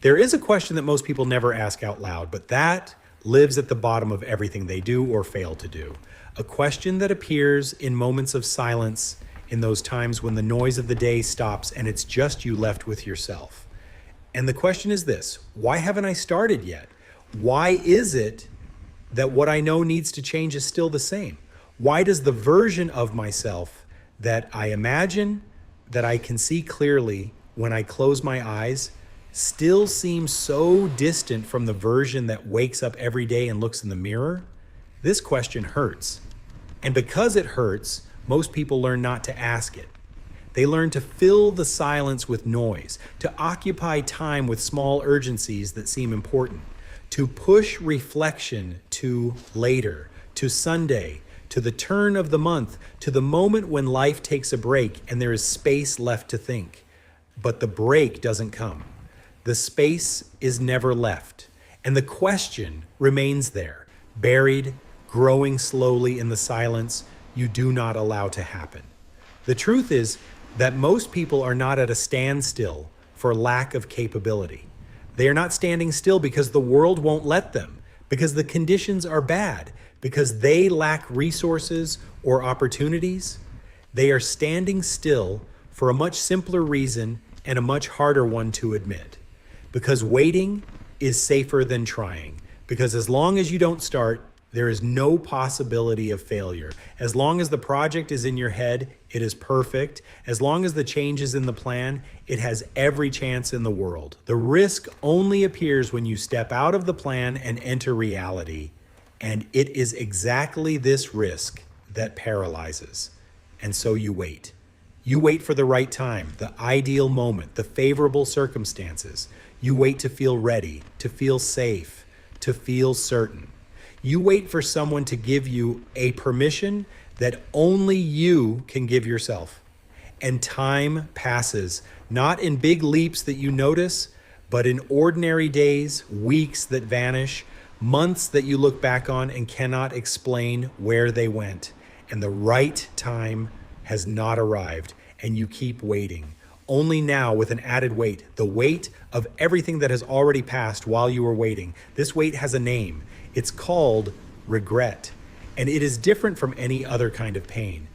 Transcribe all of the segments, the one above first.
There is a question that most people never ask out loud, but that lives at the bottom of everything they do or fail to do. A question that appears in moments of silence, in those times when the noise of the day stops and it's just you left with yourself. And the question is this: why haven't I started yet? Why is it that what I know needs to change is still the same? Why does the version of myself that I imagine, that I can see clearly when I close my eyes, still seem so distant from the version that wakes up every day and looks in the mirror? This question hurts. And because it hurts, most people learn not to ask it. They learn to fill the silence with noise, to occupy time with small urgencies that seem important, to push reflection to later, to Sunday, to the turn of the month, to the moment when life takes a break and there is space left to think. But the break doesn't come. The space is never left. And the question remains there, buried, growing slowly in the silence you do not allow to happen. The truth is that most people are not at a standstill for lack of capability. They are not standing still because the world won't let them, because the conditions are bad, because they lack resources or opportunities. They are standing still for a much simpler reason and a much harder one to admit. Because waiting is safer than trying. Because as long as you don't start, there is no possibility of failure. As long as the project is in your head, it is perfect. As long as the change is in the plan, it has every chance in the world. The risk only appears when you step out of the plan and enter reality. And it is exactly this risk that paralyzes. And so you wait. You wait for the right time, the ideal moment, the favorable circumstances. You wait to feel ready, to feel safe, to feel certain. You wait for someone to give you a permission that only you can give yourself. And time passes, not in big leaps that you notice, but in ordinary days, weeks that vanish, months that you look back on and cannot explain where they went. And the right time has not arrived, and you keep waiting. Only now with an added weight, the weight of everything that has already passed while you were waiting. This weight has a name. It's called regret. And it is different from any other kind of pain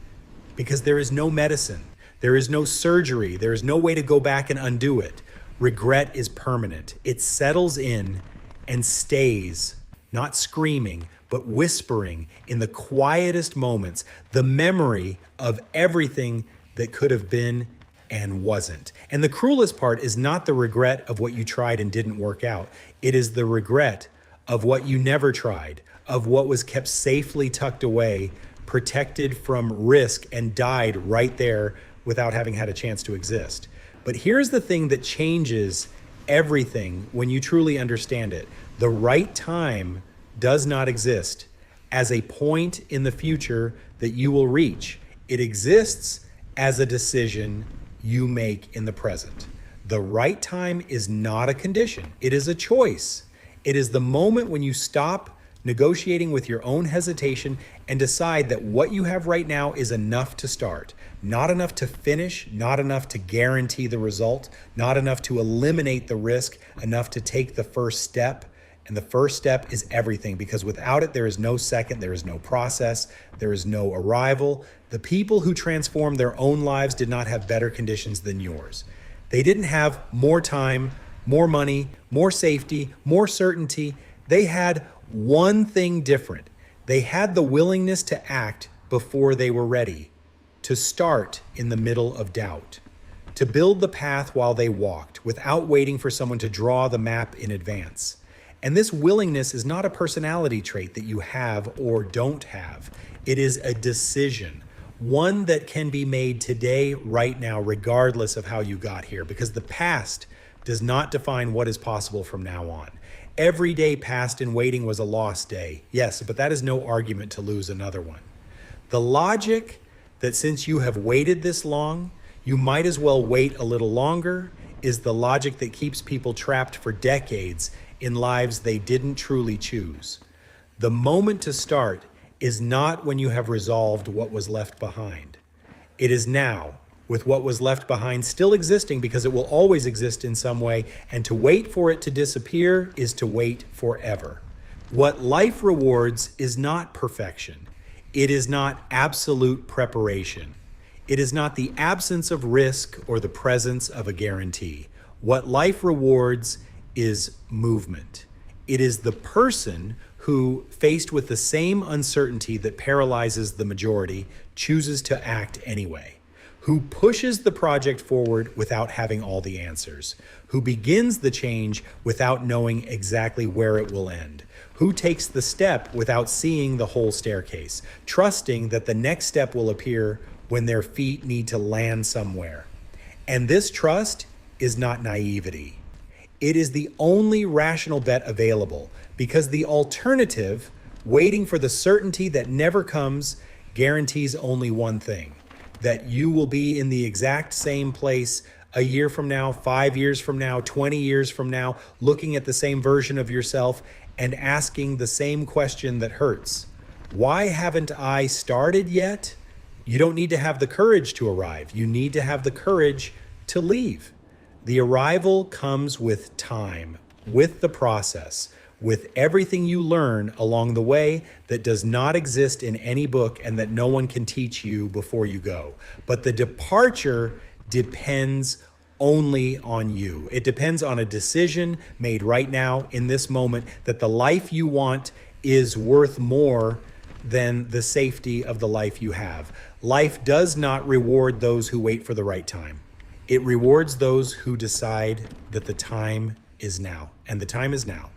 because there is no medicine. There is no surgery. There is no way to go back and undo it. Regret is permanent. It settles in and stays, not screaming, but whispering in the quietest moments, the memory of everything that could have been and wasn't. And the cruelest part is not the regret of what you tried and didn't work out. It is the regret of what you never tried, of what was kept safely tucked away, protected from risk, and died right there without having had a chance to exist. But here's the thing that changes everything when you truly understand it. The right time does not exist as a point in the future that you will reach. It exists as a decision you make in the present. The right time is not a condition. It is a choice. It is the moment when you stop negotiating with your own hesitation and decide that what you have right now is enough to start, not enough to finish, not enough to guarantee the result, not enough to eliminate the risk, enough to take the first step. And the first step is everything, because without it, there is no second, there is no process, there is no arrival. The people who transformed their own lives did not have better conditions than yours. They didn't have more time, more money, more safety, more certainty. They had one thing different. They had the willingness to act before they were ready, to start in the middle of doubt, to build the path while they walked without waiting for someone to draw the map in advance. And this willingness is not a personality trait that you have or don't have. It is a decision, one that can be made today, right now, regardless of how you got here, because the past does not define what is possible from now on. Every day passed in waiting was a lost day. Yes, but that is no argument to lose another one. The logic that since you have waited this long, you might as well wait a little longer is the logic that keeps people trapped for decades in lives they didn't truly choose. The moment to start is not when you have resolved what was left behind. It is now, with what was left behind still existing, because it will always exist in some way, and to wait for it to disappear is to wait forever. What life rewards is not perfection. It is not absolute preparation. It is not the absence of risk or the presence of a guarantee. What life rewards is movement. It is the person who, faced with the same uncertainty that paralyzes the majority, chooses to act anyway, who pushes the project forward without having all the answers, who begins the change without knowing exactly where it will end, who takes the step without seeing the whole staircase, trusting that the next step will appear when their feet need to land somewhere. And this trust is not naivety. It is the only rational bet available, because the alternative, waiting for the certainty that never comes, guarantees only one thing: that you will be in the exact same place a year from now, 5 years from now, 20 years from now, looking at the same version of yourself and asking the same question that hurts. Why haven't I started yet? You don't need to have the courage to arrive. You need to have the courage to leave. The arrival comes with time, with the process, with everything you learn along the way that does not exist in any book and that no one can teach you before you go. But the departure depends only on you. It depends on a decision made right now in this moment that the life you want is worth more than the safety of the life you have. Life does not reward those who wait for the right time. It rewards those who decide that the time is now, and the time is now.